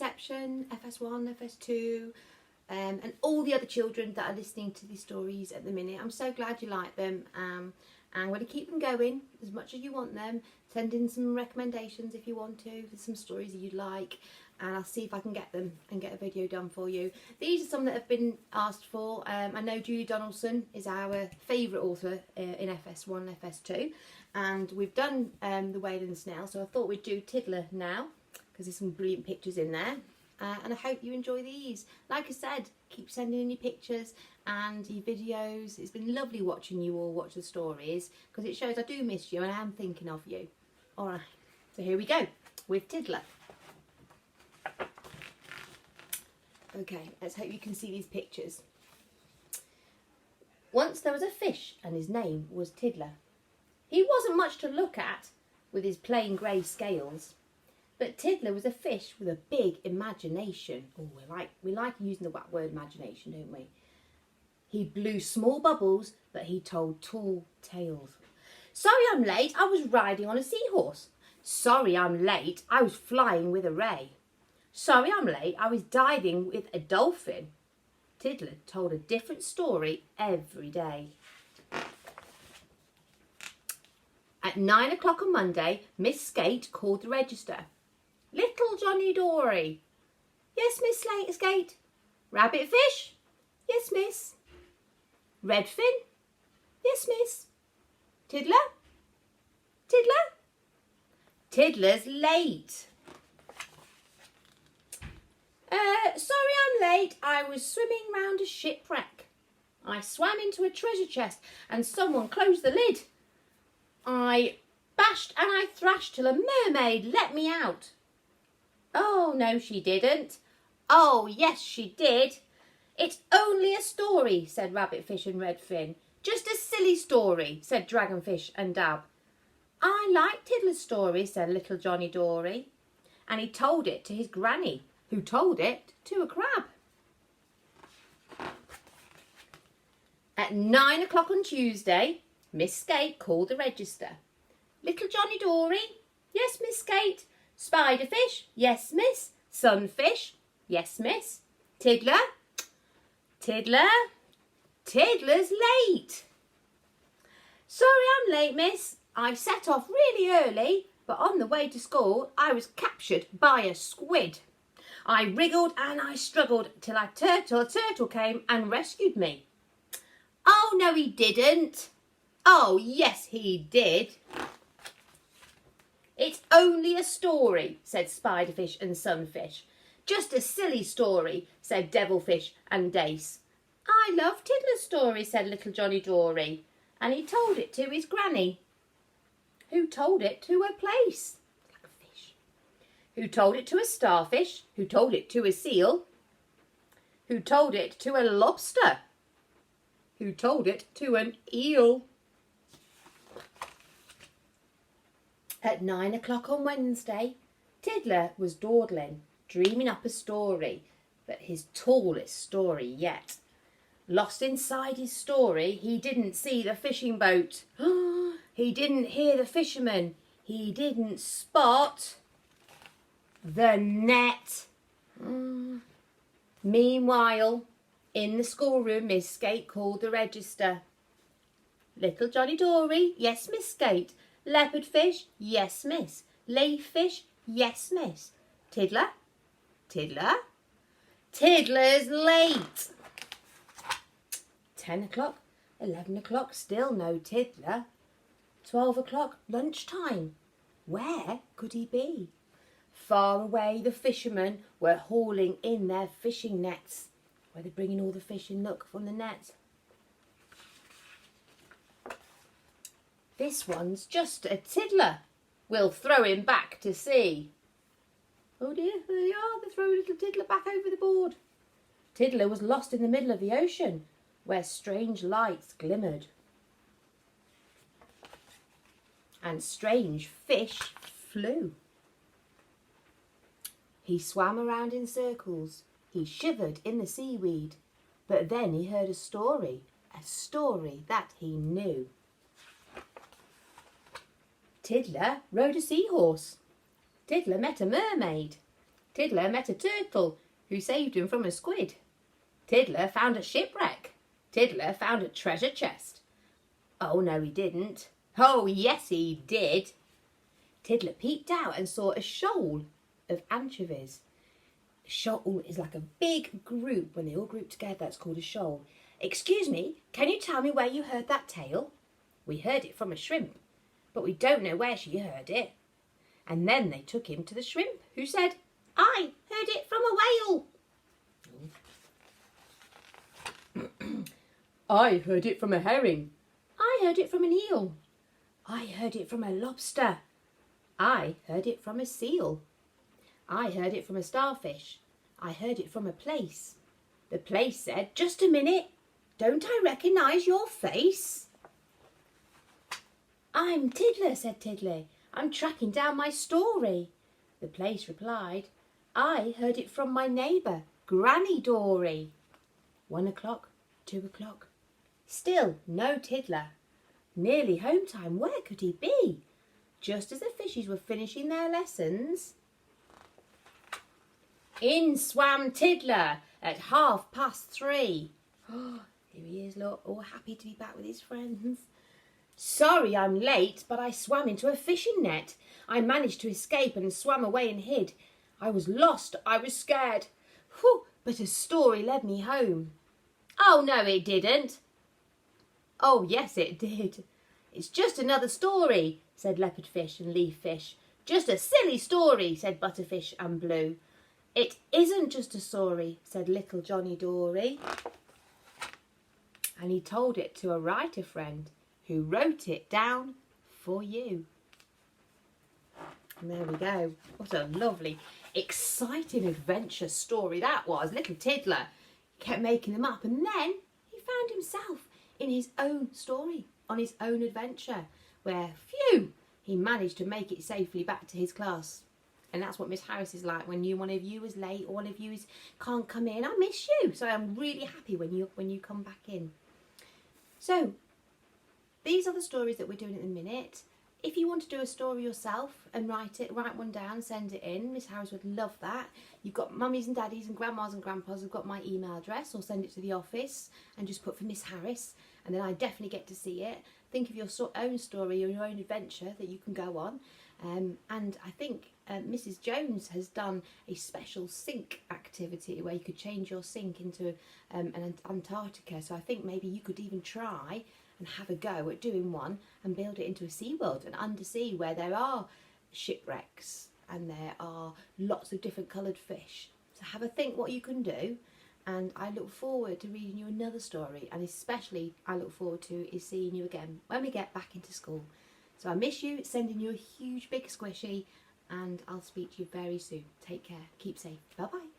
reception, FS1, FS2, and all the other children that are listening to these stories at the minute. I'm so glad you like them. And I'm going to keep them going as much as you want them. Send in some recommendations if you want to, for some stories that you'd like, and I'll see if I can get them and get a video done for you. These are some that have been asked for. I know Julie Donaldson is our favourite author in FS1 and FS2, and we've done The Whale and the Snail, so I thought we'd do Tiddler now, because there's some brilliant pictures in there. And I hope you enjoy these. Like I said, keep sending in your pictures and your videos. It's been lovely watching you all watch the stories, because it shows I do miss you and I am thinking of you. Alright, so here we go with Tiddler. Okay, let's hope you can see these pictures. Once there was a fish and his name was Tiddler. He wasn't much to look at with his plain grey scales. But Tiddler was a fish with a big imagination. Oh, we like using the word imagination, don't we? He blew small bubbles, but he told tall tales. Sorry I'm late, I was riding on a seahorse. Sorry I'm late, I was flying with a ray. Sorry I'm late, I was diving with a dolphin. Tiddler told a different story every day. At 9 o'clock on Monday, Miss Skate called the register. Little Johnny Dory. Yes, Miss Skate. Rabbit fish? Yes, miss. Redfin? Yes, miss. Tiddler? Tiddler? Tiddler's late. Sorry I'm late. I was swimming round a shipwreck. I swam into a treasure chest and someone closed the lid. I bashed and I thrashed till a mermaid let me out. Oh, no, she didn't. Oh, yes, she did. It's only a story, said Rabbitfish and Redfin. Just a silly story, said Dragonfish and Dab. I like Tiddler's story, said Little Johnny Dory. And he told it to his granny, who told it to a crab. At 9 o'clock on Tuesday, Miss Skate called the register. Little Johnny Dory? Yes, Miss Skate. Spiderfish? Yes, miss. Sunfish? Yes, miss. Tiddler? Tiddler? Tiddler's late. Sorry I'm late, miss. I set off really early, but on the way to school I was captured by a squid. I wriggled and I struggled till a turtle came and rescued me. Oh, no, he didn't. Oh, yes, he did. It's only a story, said Spiderfish and Sunfish. Just a silly story, said Devilfish and Dace. I love Tiddler's story, said Little Johnny Dory. And he told it to his granny, who told it to a place, like a fish, who told it to a starfish, who told it to a seal, who told it to a lobster, who told it to an eel. At 9 o'clock on Wednesday, Tiddler was dawdling, dreaming up a story, but his tallest story yet. Lost inside his story, he didn't see the fishing boat. He didn't hear the fisherman. He didn't spot the net. Meanwhile, in the schoolroom, Miss Skate called the register. Little Johnny Dory, yes, Miss Skate. Leopard fish, yes, miss. Leaf fish, yes, miss. Tiddler? Tiddler? Tiddler's late. 10 o'clock, 11 o'clock, still no Tiddler. 12 o'clock, lunchtime. Where could he be? Far away, the fishermen were hauling in their fishing nets. Where they're bringing all the fish in, look, from the net. This one's just a tiddler. We'll throw him back to sea. Oh dear, there they are. They throw little Tiddler back over the board. Tiddler was lost in the middle of the ocean, where strange lights glimmered. And strange fish flew. He swam around in circles. He shivered in the seaweed. But then he heard a story that he knew. Tiddler rode a seahorse. Tiddler met a mermaid. Tiddler met a turtle who saved him from a squid. Tiddler found a shipwreck. Tiddler found a treasure chest. Oh, no, he didn't. Oh, yes, he did. Tiddler peeped out and saw a shoal of anchovies. A shoal is like a big group. When they all group together, that's called a shoal. Excuse me, can you tell me where you heard that tale? We heard it from a shrimp, but we don't know where she heard it. And then they took him to the shrimp, who said, I heard it from a whale. I heard it from a herring. I heard it from an eel. I heard it from a lobster. I heard it from a seal. I heard it from a starfish. I heard it from a place. The place said, just a minute, don't I recognise your face? I'm Tiddler, said Tiddler. I'm tracking down my story. The place replied, I heard it from my neighbour, Granny Dory. 1 o'clock, 2 o'clock. Still no Tiddler. Nearly home time, where could he be? Just as the fishes were finishing their lessons, in swam Tiddler at 3:30. Oh, here he is, look, all happy to be back with his friends. Sorry I'm late, but I swam into a fishing net. I managed to escape and swam away and hid. I was lost, I was scared. Whew, but a story led me home. Oh, no, it didn't. Oh, yes, it did. It's just another story, said leopardfish and leaffish. Just a silly story, said butterfish and blue. It isn't just a story, said little Johnny Dory. And he told it to a writer friend who wrote it down for you. And there we go. What a lovely, exciting adventure story that was. Little Tiddler kept making them up, and then he found himself in his own story, on his own adventure, where, phew, he managed to make it safely back to his class. And that's what Miss Harris is like when one of you is late or one of you can't come in. I miss you, so I'm really happy when you come back in. So these are the stories that we're doing at the minute. If you want to do a story yourself and write one down, send it in. Miss Harris would love that. You've got mummies and daddies and grandmas and grandpas who've got my email address, or send it to the office and just put for Miss Harris, and then I definitely get to see it. Think of your own story or your own adventure that you can go on. And I think Mrs. Jones has done a special sink activity where you could change your sink into an Antarctica. So I think maybe you could even try and have a go at doing one and build it into a SeaWorld, an undersea, where there are shipwrecks and there are lots of different coloured fish. So have a think what you can do, and I look forward to reading you another story, and especially I look forward to is seeing you again when we get back into school. So I miss you, sending you a huge big squishy, and I'll speak to you very soon. Take care, keep safe, bye bye.